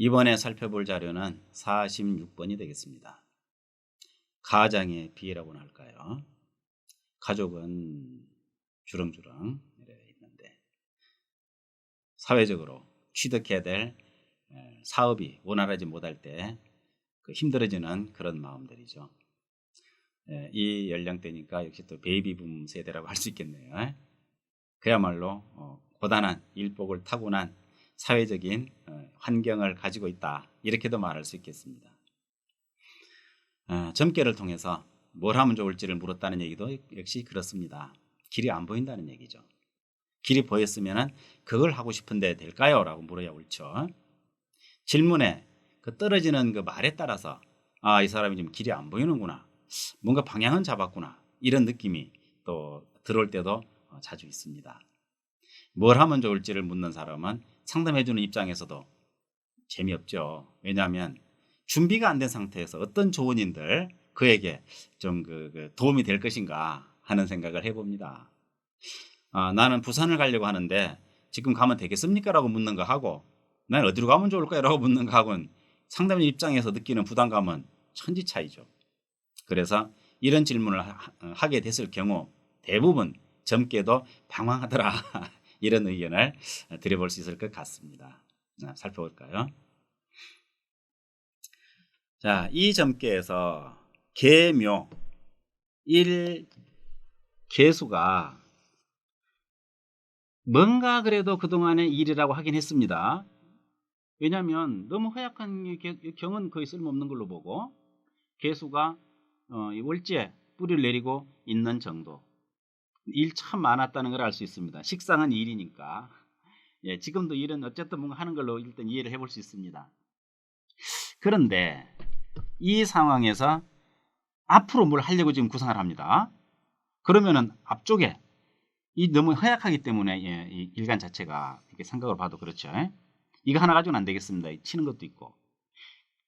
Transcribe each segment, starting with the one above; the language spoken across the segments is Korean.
이번에 살펴볼 자료는 46번이 되겠습니다. 가장의 비애라고나 할까요? 가족은 주렁주렁 있는데 사회적으로 취득해야 될 사업이 원활하지 못할 때 힘들어지는 그런 마음들이죠. 이 연령대니까 역시 또 베이비붐 세대라고 할 수 있겠네요. 그야말로 고단한 일복을 타고난 사회적인 환경을 가지고 있다, 이렇게도 말할 수 있겠습니다. 점괘를 통해서 뭘 하면 좋을지를 물었다는 얘기도 역시 그렇습니다. 길이 안 보인다는 얘기죠. 길이 보였으면 그걸 하고 싶은데 될까요? 라고 물어야 옳죠. 질문에 그 떨어지는 그 말에 따라서 이 사람이 지금 길이 안 보이는구나, 뭔가 방향은 잡았구나, 이런 느낌이 또 들어올 때도 자주 있습니다. 뭘 하면 좋을지를 묻는 사람은 상담해주는 입장에서도 재미없죠. 왜냐하면 준비가 안 된 상태에서 어떤 조언인들 그에게 좀 도움이 될 것인가 하는 생각을 해봅니다. 나는 부산을 가려고 하는데 지금 가면 되겠습니까? 라고 묻는 거 하고, 난 어디로 가면 좋을까요? 라고 묻는 거 하고는 상담인 입장에서 느끼는 부담감은 천지 차이죠. 그래서 이런 질문을 하게 됐을 경우 대부분 젊게도 방황하더라 이런 의견을 드려볼 수 있을 것 같습니다. 살펴볼까요? 자, 이 점괘에서 계묘 1 계수가 뭔가 그래도 그동안의 일이라고 하긴 했습니다. 왜냐하면 너무 허약한 경은 거의 쓸모없는 걸로 보고, 계수가 월지에 뿌리를 내리고 있는 정도, 일 참 많았다는 걸 알 수 있습니다. 식상은 일이니까. 지금도 일은 어쨌든 뭔가 하는 걸로 일단 이해를 해볼 수 있습니다. 그런데 이 상황에서 앞으로 뭘 하려고 지금 구상을 합니다. 그러면은 앞쪽에 이 너무 허약하기 때문에 이 일간 자체가 이렇게 생각을 봐도 그렇죠. 이거 하나 가지고는 안 되겠습니다. 치는 것도 있고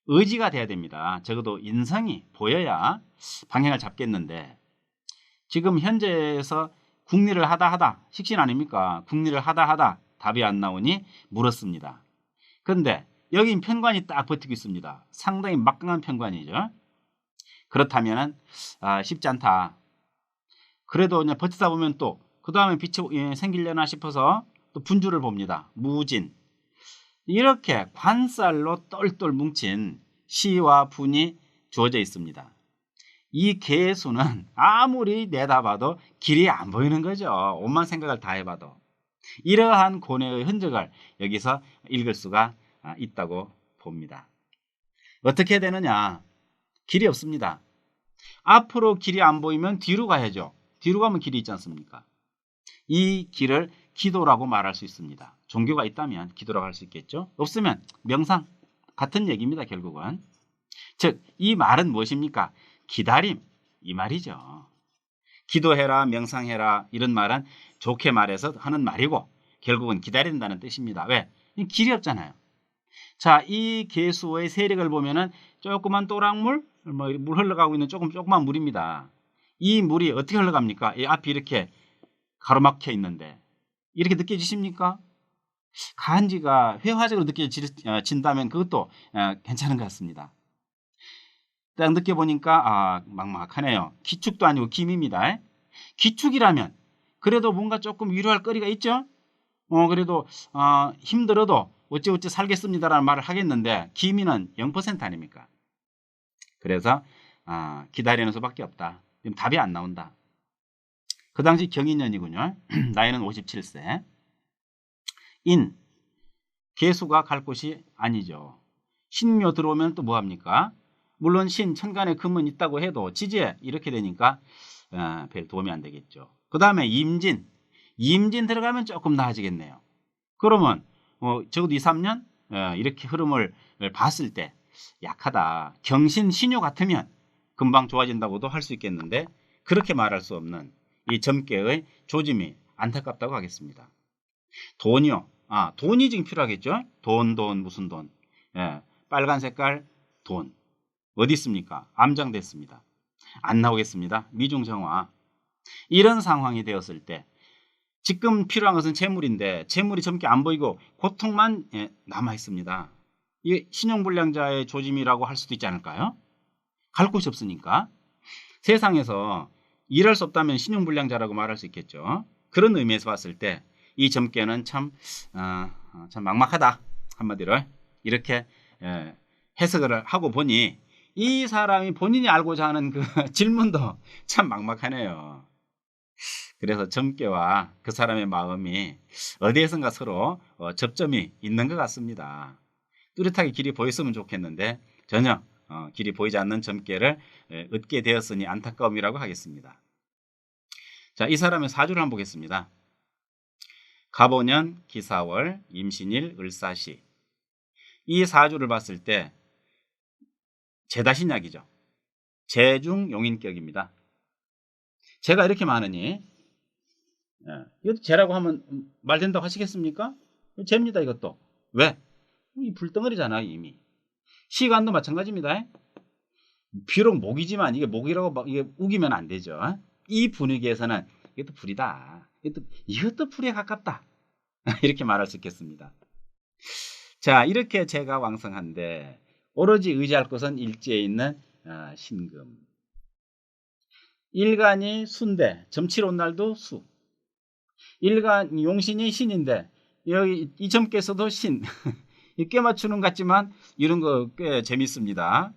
의지가 돼야 됩니다. 적어도 인성이 보여야 방향을 잡겠는데, 지금 현재에서 궁리를 하다 식신 아닙니까? 궁리를 하다 답이 안 나오니 물었습니다. 그런데 여긴 편관이 딱 버티고 있습니다. 상당히 막강한 편관이죠. 그렇다면 쉽지 않다. 그래도 그냥 버티다 보면 또 그 다음에 빛이 생기려나 싶어서 또 분주를 봅니다. 무진. 이렇게 관살로 똘똘 뭉친 시와 분이 주어져 있습니다. 이 계수는 아무리 내다봐도 길이 안 보이는 거죠. 온만 생각을 다 해봐도. 이러한 고뇌의 흔적을 여기서 읽을 수가 있다고 봅니다. 어떻게 되느냐? 길이 없습니다. 앞으로 길이 안 보이면 뒤로 가야죠. 뒤로 가면 길이 있지 않습니까? 이 길을 기도라고 말할 수 있습니다. 종교가 있다면 기도라고 할 수 있겠죠. 없으면 명상, 같은 얘기입니다. 결국은. 즉 이 말은 무엇입니까? 기다림, 이 말이죠. 기도해라, 명상해라, 이런 말은 좋게 말해서 하는 말이고 결국은 기다린다는 뜻입니다. 왜? 길이 없잖아요. 자, 이 계수의 세력을 보면은 조그만 또랑물, 물 흘러가고 있는 조그만 물입니다. 이 물이 어떻게 흘러갑니까? 이 앞이 이렇게 가로막혀 있는데 이렇게 느껴지십니까? 간지가 회화적으로 느껴진다면 그것도 괜찮은 것 같습니다. 딱 느껴보니까 막막하네요. 기축도 아니고 김입니다. 기축이라면 그래도 뭔가 조금 위로할 거리가 있죠. 그래도 힘들어도 어찌어찌 살겠습니다라는 말을 하겠는데 김이는 0% 아닙니까? 그래서 기다리는 수밖에 없다. 지금 답이 안 나온다. 그 당시 경인년이군요. 나이는 57세. 인, 계수가 갈 곳이 아니죠. 신묘 들어오면 또 뭐합니까? 물론 신, 천간에 금은 있다고 해도 지지에 이렇게 되니까 별 도움이 안 되겠죠. 그 다음에 임진 들어가면 조금 나아지겠네요. 그러면 적어도 2, 3년 이렇게 흐름을 봤을 때 약하다. 경신, 신유 같으면 금방 좋아진다고도 할 수 있겠는데 그렇게 말할 수 없는 이 점괘의 조짐이 안타깝다고 하겠습니다. 돈이요. 돈이 지금 필요하겠죠. 돈 무슨 돈. 빨간 색깔 돈. 어디 있습니까? 암장됐습니다. 안 나오겠습니다. 미중정화. 이런 상황이 되었을 때 지금 필요한 것은 재물인데 재물이 점괘 안 보이고 고통만 남아 있습니다. 이게 신용불량자의 조짐이라고 할 수도 있지 않을까요? 갈 곳이 없으니까. 세상에서 일할 수 없다면 신용불량자라고 말할 수 있겠죠. 그런 의미에서 봤을 때 이 점괘는 참 막막하다. 한마디로 이렇게 해석을 하고 보니 이 사람이 본인이 알고자 하는 그 질문도 참 막막하네요. 그래서 점괘와 그 사람의 마음이 어디에선가 서로 접점이 있는 것 같습니다. 뚜렷하게 길이 보였으면 좋겠는데 전혀 길이 보이지 않는 점괘를 얻게 되었으니 안타까움이라고 하겠습니다. 자, 이 사람의 사주를 한번 보겠습니다. 갑오년, 기사월, 임신일, 을사시. 이 사주를 봤을 때 제다신약이죠. 제중용인격입니다. 제가 이렇게 많으니 이것도 제라고 하면 말 된다고 하시겠습니까? 제입니다. 이것도. 왜? 이 불덩어리잖아 이미. 시간도 마찬가지입니다. 비록 목이지만 이게 목이라고 이게 우기면 안 되죠. 이 분위기에서는 이것도 불이다. 이것도 불에 가깝다. 이렇게 말할 수 있겠습니다. 자, 이렇게 제가 왕성한데 오로지 의지할 것은 일지에 있는 신금. 일간이 수인데 점치러 온 날도 수. 일간 용신이 신인데 여기 이 점괘서도 신. 꽤 맞추는 것 같지만 이런 거 꽤 재밌습니다.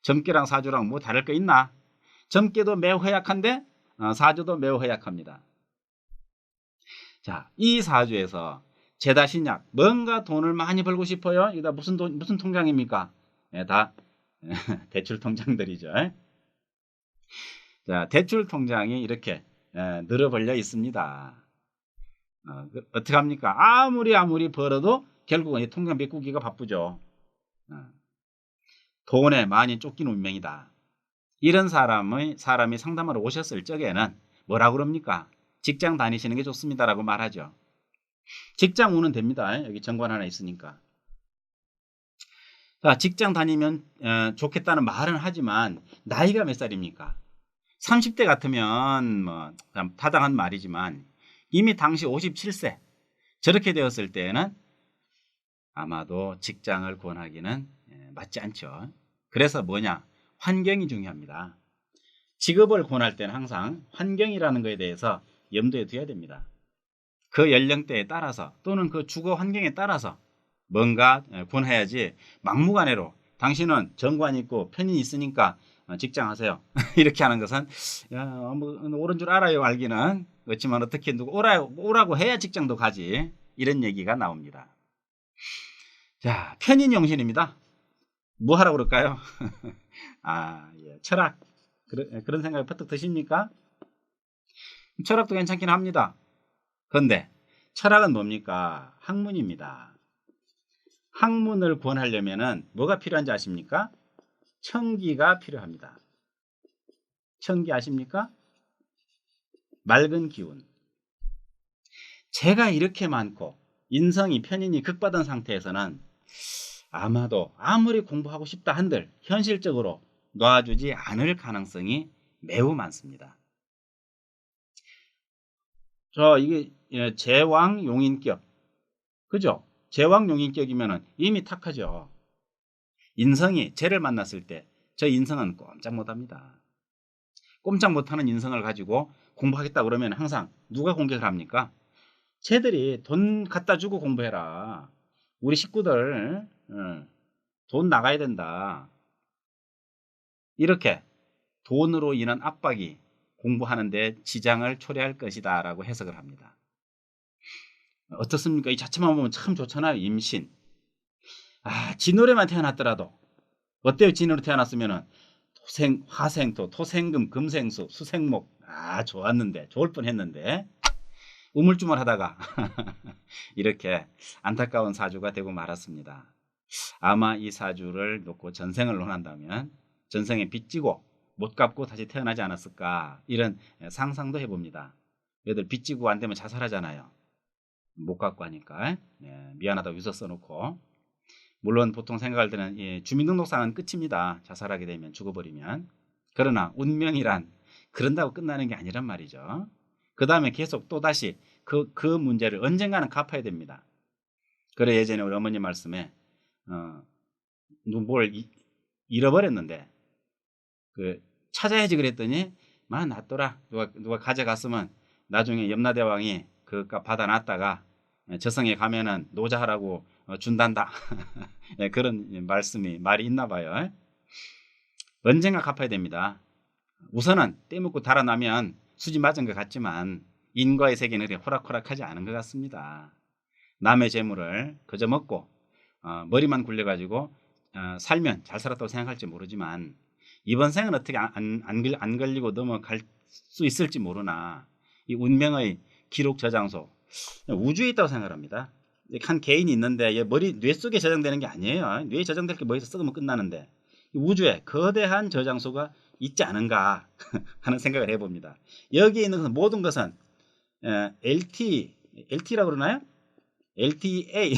점괘랑 사주랑 뭐 다를 거 있나? 점괘도 매우 허약한데 사주도 매우 허약합니다. 자, 이 사주에서 제다신약 뭔가 돈을 많이 벌고 싶어요. 이거 무슨 통장입니까? 다 대출 통장들이죠. 자, 대출 통장이 이렇게 늘어버려 있습니다. 어떻게 합니까? 아무리 벌어도 결국은 이 통장 메꾸기가 바쁘죠. 돈에 많이 쫓긴 운명이다. 이런 사람이 상담하러 오셨을 적에는 뭐라고 그럽니까? 직장 다니시는 게 좋습니다라고 말하죠. 직장 운은 됩니다. 여기 정관 하나 있으니까. 자, 직장 다니면 좋겠다는 말은 하지만 나이가 몇 살입니까? 30대 같으면 뭐 타당한 말이지만 이미 당시 57세 저렇게 되었을 때는 아마도 직장을 권하기는 맞지 않죠. 그래서 뭐냐? 환경이 중요합니다. 직업을 권할 때는 항상 환경이라는 것에 대해서 염두에 둬야 됩니다. 그 연령대에 따라서 또는 그 주거 환경에 따라서 뭔가 권해야지 막무가내로 당신은 정관 있고 편이 있으니까 직장 하세요. 이렇게 하는 것은 뭐 옳은 줄 알아요. 알기는 그렇지만 어떻게 누구 오라고 해야 직장도 가지. 이런 얘기가 나옵니다. 자, 편인용신입니다. 뭐 하라고 그럴까요? 예, 철학. 그런 생각이 퍼뜩 드십니까? 철학도 괜찮긴 합니다. 그런데 철학은 뭡니까? 학문입니다. 학문을 권하려면 뭐가 필요한지 아십니까? 청기가 필요합니다. 청기 아십니까? 맑은 기운. 제가 이렇게 많고 인성이 편인이 극받은 상태에서는 아마도 아무리 공부하고 싶다 한들 현실적으로 놔주지 않을 가능성이 매우 많습니다. 이게 제왕 용인격. 그죠? 제왕 용인격이면 이미 탁하죠. 인성이 쟤를 만났을 때 저 인성은 꼼짝 못합니다. 꼼짝 못하는 인성을 가지고 공부하겠다 그러면 항상 누가 공격을 합니까? 쟤들이 돈 갖다 주고 공부해라. 우리 식구들 돈 나가야 된다. 이렇게 돈으로 인한 압박이 공부하는데 지장을 초래할 것이다 라고 해석을 합니다. 어떻습니까? 이 자체만 보면 참 좋잖아요. 임신. 진월에만 태어났더라도 어때요? 진월에 태어났으면 토생, 화생토, 토생금, 금생수, 수생목. 좋았는데 좋을 뻔했는데 우물쭈물하다가 이렇게 안타까운 사주가 되고 말았습니다. 아마 이 사주를 놓고 전생을 논한다면 전생에 빚지고 못 갚고 다시 태어나지 않았을까 이런 상상도 해봅니다. 얘들 빚지고 안 되면 자살하잖아요. 못 갚고 하니까 미안하다고 유서 써놓고. 물론 보통 생각할 때는 주민등록상은 끝입니다. 자살하게 되면 죽어버리면. 그러나 운명이란 그런다고 끝나는 게 아니란 말이죠. 그 다음에 계속 또다시 그 문제를 언젠가는 갚아야 됩니다. 그래 예전에 우리 어머니 말씀에 뭘 잃어버렸는데 그 찾아야지 그랬더니 놔둬라. 누가 가져갔으면 나중에 염라대왕이 그깟 받아놨다가 저승에 가면은 노자하라고 준단다. 네, 그런 말이 있나 봐요. 언젠가 갚아야 됩니다. 우선은 떼먹고 달아나면 수지 맞은 것 같지만 인과의 세계는 그렇게 호락호락하지 않은 것 같습니다. 남의 재물을 그저 먹고 머리만 굴려가지고 살면 잘 살았다고 생각할지 모르지만 이번 생은 어떻게 안 걸리고 넘어갈 수 있을지 모르나 이 운명의 기록 저장소 우주에 있다고 생각합니다. 한 개인이 있는데 뇌 속에 저장되는 게 아니에요. 뇌에 저장될 게 뭐에서 썩으면 끝나는데 우주에 거대한 저장소가 있지 않은가 하는 생각을 해봅니다. 여기에 있는 모든 것은 LT라고 그러나요? LTA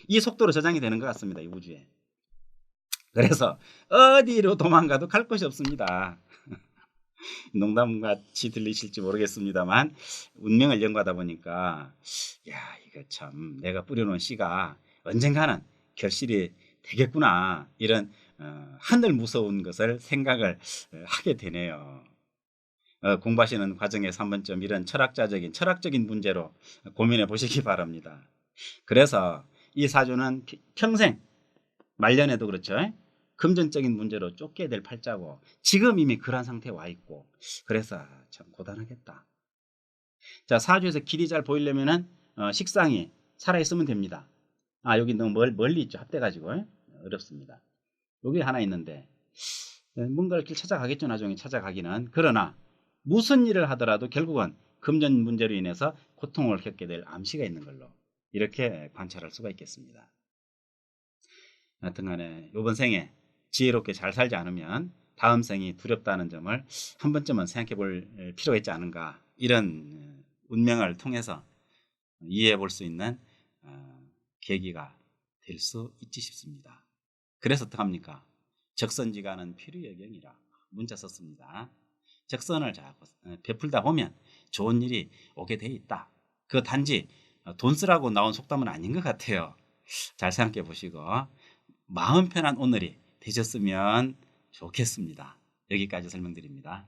이 속도로 저장이 되는 것 같습니다. 이 우주에. 그래서 어디로 도망가도 갈 곳이 없습니다. 농담같이 들리실지 모르겠습니다만 운명을 연구하다 보니까 이거 참 내가 뿌려놓은 씨가 언젠가는 결실이 되겠구나 이런 하늘 무서운 것을 생각을 하게 되네요. 공부하시는 과정에서 한 번쯤 이런 철학적인 문제로 고민해 보시기 바랍니다. 그래서 이 사주는 평생 말년에도 그렇죠. 금전적인 문제로 쫓게 될 팔자고 지금 이미 그런 상태에 와 있고 그래서 참 고단하겠다. 자, 사주에서 길이 잘 보이려면은 식상이 살아있으면 됩니다. 여기 너무 멀리 있죠. 합돼가지고 어렵습니다. 여기 하나 있는데 뭔가를 길 찾아가겠죠. 나중에 찾아가기는. 그러나 무슨 일을 하더라도 결국은 금전 문제로 인해서 고통을 겪게 될 암시가 있는 걸로 이렇게 관찰할 수가 있겠습니다. 하여튼간에 이번 생에 지혜롭게 잘 살지 않으면 다음 생이 두렵다는 점을 한 번쯤은 생각해 볼 필요가 있지 않은가 이런 운명을 통해서 이해해 볼 수 있는 계기가 될 수 있지 싶습니다. 그래서 어떡합니까? 적선지가는 필요여경이라 문자 썼습니다. 적선을 자꾸 베풀다 보면 좋은 일이 오게 돼 있다. 그 단지 돈 쓰라고 나온 속담은 아닌 것 같아요. 잘 생각해 보시고 마음 편한 오늘이 되셨으면 좋겠습니다. 여기까지 설명드립니다.